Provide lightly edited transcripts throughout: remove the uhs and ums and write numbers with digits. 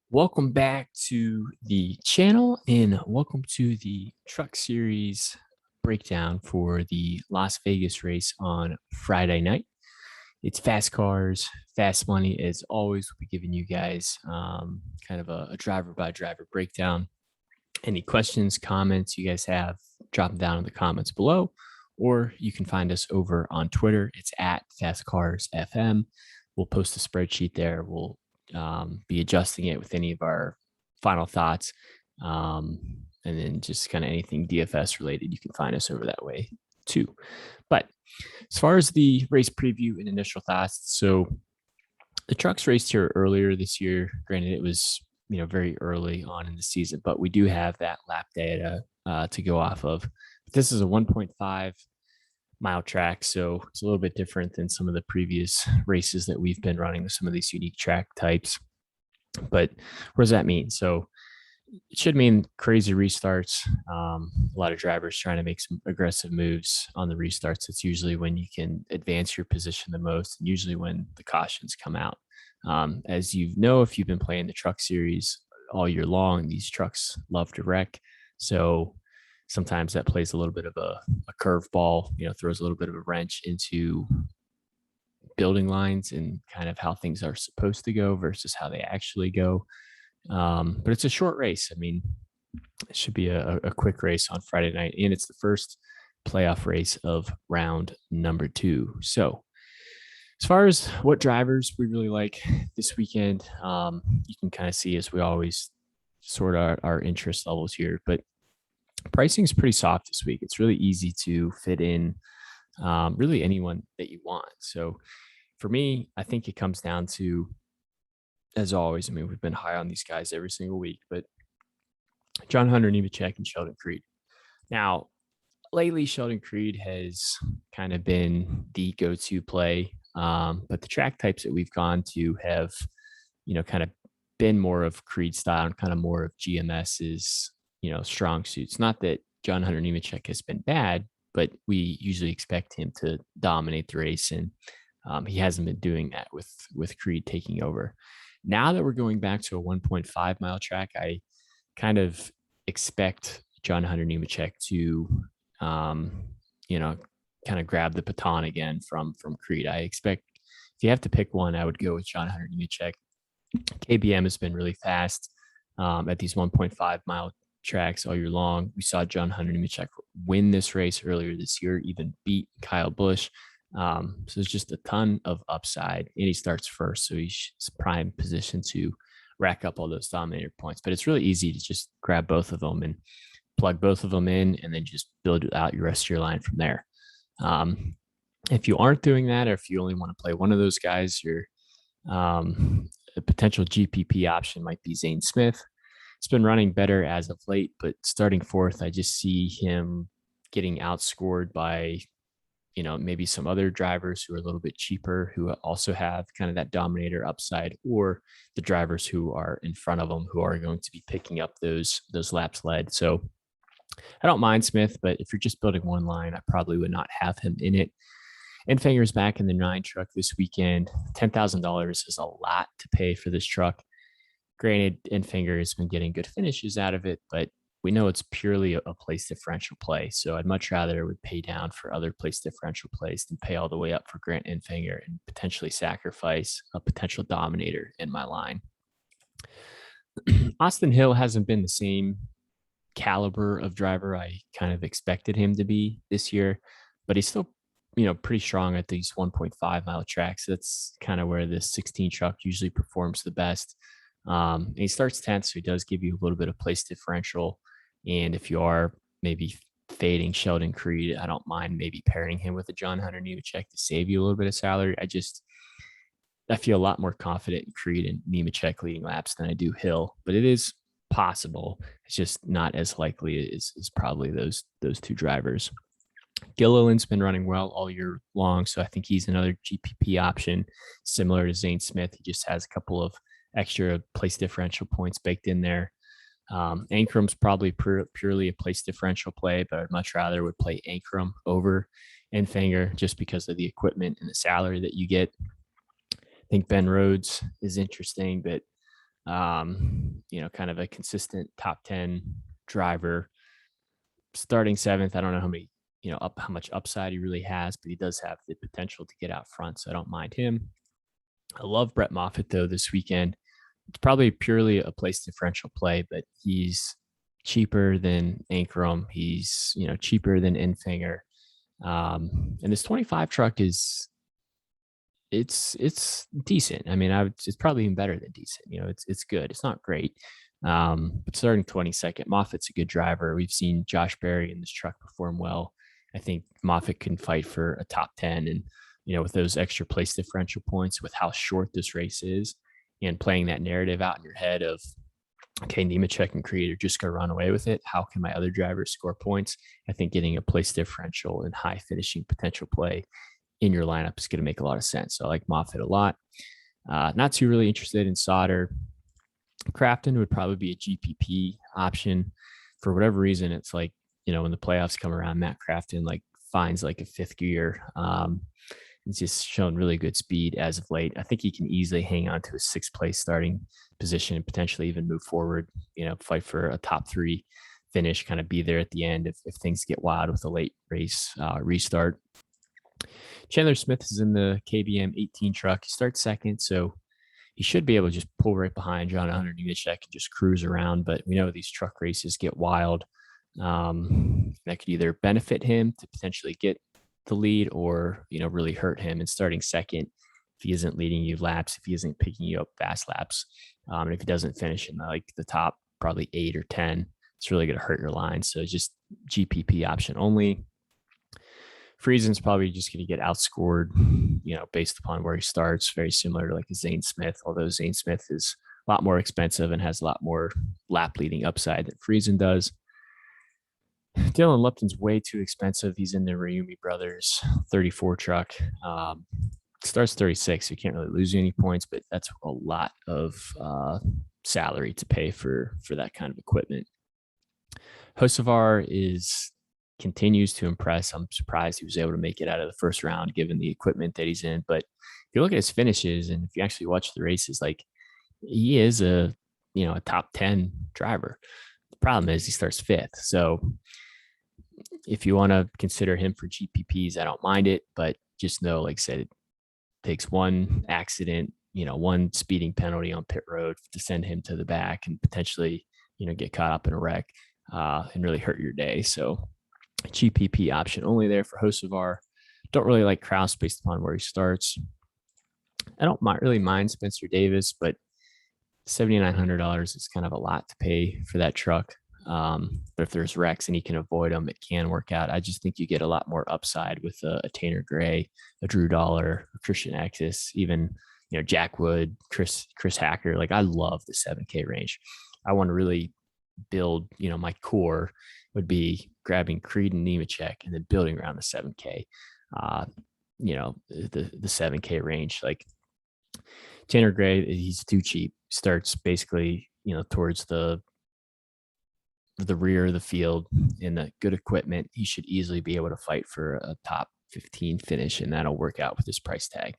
Welcome back to the channel and welcome to the truck series breakdown for the Las Vegas race on Friday night. It's fast cars, fast money. As always, we'll be giving you guys kind of a driver by driver breakdown. Any questions, comments you guys have, drop them down in the comments below, or you can find us over on Twitter. It's at FastCarsFM. We'll post a spreadsheet there. We'll be adjusting it with any of our final thoughts. And then just kind of anything DFS related, you can find us over that way too. But as far as the race preview and initial thoughts, so the trucks raced here earlier this year. Granted, it was very early on in the season, but we do have that lap data to go off of. This is a 1.5-mile track, so it's a little bit different than some of the previous races that we've been running with some of these unique track types. But what does that mean? So it should mean crazy restarts. A lot of drivers trying to make some aggressive moves on the restarts. It's usually when you can advance your position the most, and usually when the cautions come out. As you know, if you've been playing the truck series all year long, these trucks love to wreck. So sometimes that plays a little bit of a curveball, throws a little bit of a wrench into building lines and kind of how things are supposed to go versus how they actually go. But it's a short race. I mean, it should be a quick race on Friday night, and it's the first playoff race of round number 2. So as far as what drivers we really like this weekend, you can kind of see as we always sort our interest levels here, but pricing is pretty soft this week. It's really easy to fit in really anyone that you want. So for me, I think it comes down to, as always, I mean, we've been high on these guys every single week, but John Hunter Nemechek and Sheldon Creed. Now, lately, Sheldon Creed has kind of been the go-to play, but the track types that we've gone to have, kind of been more of Creed style and kind of more of GMS's, strong suits. Not that John Hunter Nemechek has been bad, but we usually expect him to dominate the race, and he hasn't been doing that with Creed taking over. Now that we're going back to a 1.5-mile track, I kind of expect John Hunter Nemechek to, kind of grab the baton again from Creed. I expect if you have to pick one, I would go with John Hunter Nemechek. KBM has been really fast at these 1.5-mile tracks all year long. We saw John Hunter Nemechek win this race earlier this year, even beat Kyle Busch. So there's just a ton of upside, and he starts first, so he's prime position to rack up all those dominator points. But it's really easy to just grab both of them and plug both of them in, and then just build out your rest of your line from there. If you aren't doing that, or if you only want to play one of those guys, your a potential GPP option might be Zane Smith. It's been running better as of late, but starting fourth, I just see him getting outscored by maybe some other drivers who are a little bit cheaper, who also have kind of that dominator upside, or the drivers who are in front of them who are going to be picking up those laps led. So I don't mind Smith, but if you're just building one line, I probably would not have him in it. Enfinger's back in the 9 truck this weekend. $10,000 is a lot to pay for this truck. Granted, Enfinger has been getting good finishes out of it, but we know it's purely a place differential play. So I'd much rather would pay down for other place differential plays than pay all the way up for Grant Enfinger and potentially sacrifice a potential dominator in my line. Austin Hill hasn't been the same caliber of driver I kind of expected him to be this year, but he's still, pretty strong at these 1.5-mile tracks. That's kind of where this 16 truck usually performs the best. And he starts 10th, so he does give you a little bit of place differential. And if you are maybe fading Sheldon Creed, I don't mind maybe pairing him with a John Hunter Nemechek to save you a little bit of salary. I feel a lot more confident in Creed and Nemechek leading laps than I do Hill, but it is possible. It's just not as likely as probably those two drivers. Gilliland's been running well all year long, so I think he's another GPP option, similar to Zane Smith. He just has a couple of extra place differential points baked in there. Ankram's probably purely a place differential play, but I'd much rather would play Ankram over Enfinger just because of the equipment and the salary that you get. I think Ben Rhodes is interesting, but Kind of a consistent top 10 driver. Starting seventh, I don't know how much upside he really has, but he does have the potential to get out front, so I don't mind him. I love Brett Moffatt though this weekend. It's probably purely a place differential play, but he's cheaper than Ankrum. He's cheaper than Enfinger. And this 25 truck it's decent. I mean, it's probably even better than decent. It's good. It's not great. But starting 22nd, Moffat's a good driver. We've seen Josh Berry in this truck perform well. I think Moffatt can fight for a top 10. And, with those extra place differential points, with how short this race is, and playing that narrative out in your head of, okay, Nemechek and Creed are just going to run away with it. How can my other drivers score points? I think getting a place differential and high finishing potential play in your lineup is going to make a lot of sense. So I like Moffatt a lot. Not too really interested in Sauter. Crafton would probably be a GPP option. For whatever reason, it's like, when the playoffs come around, Matt Crafton finds a fifth gear. He's just shown really good speed as of late. I think he can easily hang on to a sixth place starting position and potentially even move forward, fight for a top 3 finish, kind of be there at the end if things get wild with a late race restart. Chandler Smith is in the KBM 18 truck. He starts second, so he should be able to just pull right behind John Hunter Nemechek and just cruise around. But we know these truck races get wild. That could either benefit him to potentially get the lead or, really hurt him. And starting second, if he isn't leading you laps, if he isn't picking you up fast laps, and if he doesn't finish in the top probably 8 or 10, it's really going to hurt your line. So it's just GPP option only. Friesen's probably just going to get outscored, based upon where he starts. Very similar to a Zane Smith, although Zane Smith is a lot more expensive and has a lot more lap leading upside than Friesen does. Dylan Lupton's way too expensive. He's in the Rayumi Brothers 34 truck. Starts 36. So you can't really lose any points, but that's a lot of salary to pay for that kind of equipment. Hocevar continues to impress. I'm surprised he was able to make it out of the first round given the equipment that he's in. But if you look at his finishes and if you actually watch the races, he is a top 10 driver. The problem is he starts 5th. So if you want to consider him for GPPs, I don't mind it, but just know, like I said, it takes one accident, one speeding penalty on pit road to send him to the back and potentially, get caught up in a wreck and really hurt your day. So GPP option only there for Hocevar. Don't really like Kraus based upon where he starts. I don't really mind Spencer Davis, but $7,900 is kind of a lot to pay for that truck. But if there's wrecks and he can avoid them, it can work out. I just think you get a lot more upside with a Tanner Gray, a Drew Dollar, a Christian Axis, even Jack Wood, Chris Hacker. I love the 7K range. I want to really build. My core would be grabbing Creed and Nemechek and then building around the 7K. The 7K range. Tanner Gray, he's too cheap. Starts basically towards the rear of the field in the good equipment. He should easily be able to fight for a top 15 finish, and that'll work out with his price tag.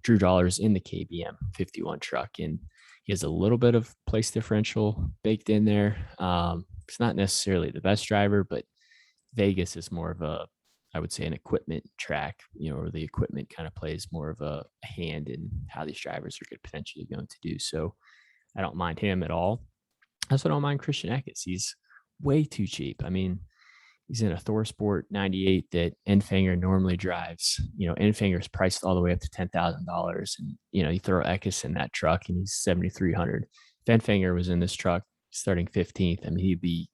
Drew Dollar's in the KBM 51 truck, and he has a little bit of place differential baked in there. It's not necessarily the best driver, but Vegas is more of I would say an equipment track, or the equipment kind of plays more of a hand in how these drivers are potentially going to do. So I don't mind him at all. I also don't mind Christian Eckes. He's way too cheap. I mean, he's in a Thor Sport 98 that Enfinger normally drives. Enfinger is priced all the way up to $10,000. And, you throw Eckes in that truck and he's 7,300. If Enfinger was in this truck starting 15th, I mean, he'd be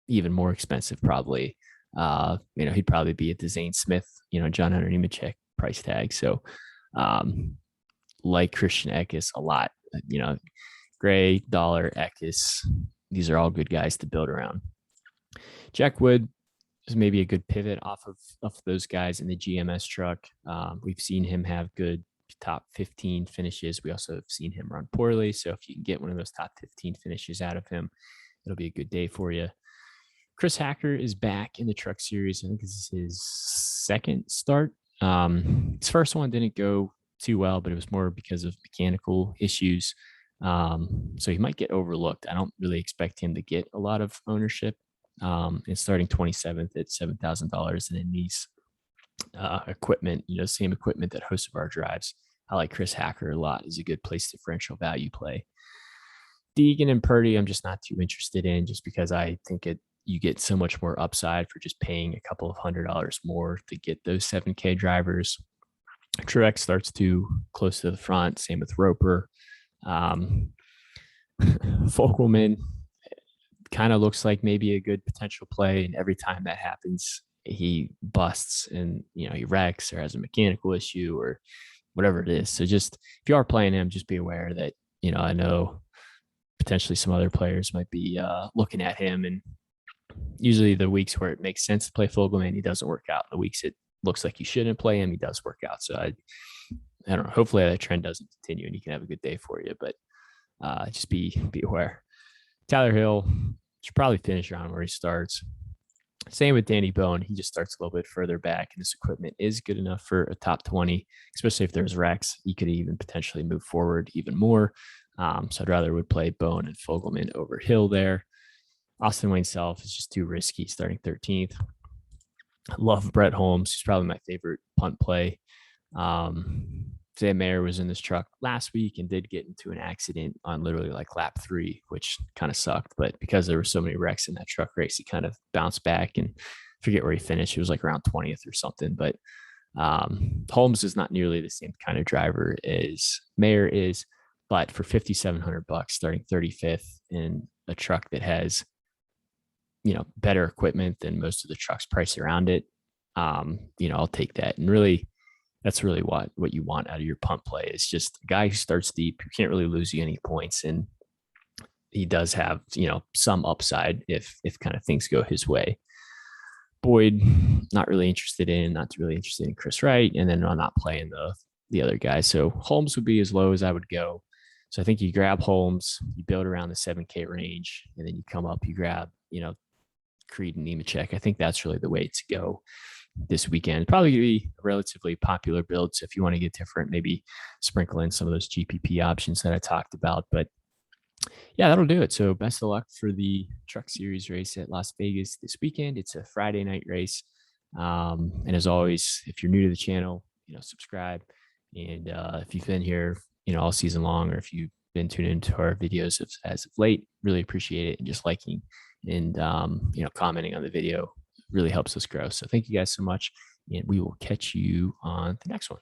even more expensive probably. He'd probably be at the Zane Smith, John Hunter Nemechek price tag. So, like Christian Eckes a lot, Gray, Dollar, Eckes, these are all good guys to build around. Jack Wood is maybe a good pivot off of those guys in the GMS truck. We've seen him have good top 15 finishes. We also have seen him run poorly. So if you can get one of those top 15 finishes out of him, it'll be a good day for you. Chris Hacker is back in the truck series. I think this is his second start. His first one didn't go too well, but it was more because of mechanical issues. So he might get overlooked. I don't really expect him to get a lot of ownership. And starting 27th at $7,000, and then these equipment, same equipment that hosts of our drives. I like Chris Hacker a lot. Is a good place differential value play. Deegan and Purdy, I'm just not too interested in, just because I think you get so much more upside for just paying a couple of $100 more to get those 7K drivers. Truex starts too close to the front. Same with Roper. Fogelman kind of looks like maybe a good potential play, and every time that happens, he busts and he wrecks or has a mechanical issue or whatever it is. So just if you are playing him, just be aware that I know potentially some other players might be looking at him, and usually the weeks where it makes sense to play Fogelman, he doesn't work out. The weeks it looks like you shouldn't play him, he does work out. So I don't know. Hopefully that trend doesn't continue and he can have a good day for you, but just be aware. Tyler Hill should probably finish around where he starts. Same with Danny Bone. He just starts a little bit further back, and this equipment is good enough for a top 20, especially if there's wrecks. He could even potentially move forward even more. So I'd rather would play Bone and Fogelman over Hill there. Austin Wayne Self is just too risky starting 13th. I love Brett Holmes. He's probably my favorite punt play. Sam Mayer was in this truck last week and did get into an accident on literally like lap 3, which kind of sucked. But because there were so many wrecks in that truck race, he kind of bounced back, and forget where he finished. It was like around 20th or something. But Holmes is not nearly the same kind of driver as Mayer is. But for $5,700 starting 35th in a truck that has, better equipment than most of the trucks priced around it, I'll take that. And really, that's really what you want out of your punt play is just a guy who starts deep, who can't really lose you any points. And he does have, some upside if kind of things go his way. Boyd, not really interested in Chris Wright, and then I'm not playing the other guy. So Holmes would be as low as I would go. So I think you grab Holmes, you build around the 7K range, and then you come up, you grab, Creed and Nemechek. I think that's really the way to go this weekend. Probably going to be a relatively popular build. So if you want to get different, maybe sprinkle in some of those GPP options that I talked about. But yeah, that'll do it. So best of luck for the Truck Series race at Las Vegas this weekend. It's a Friday night race. And as always, if you're new to the channel, subscribe. And if you've been here, all season long, or if you've been tuning into our videos as of late, really appreciate it. And just liking and, commenting on the video really helps us grow. So thank you guys so much. And we will catch you on the next one.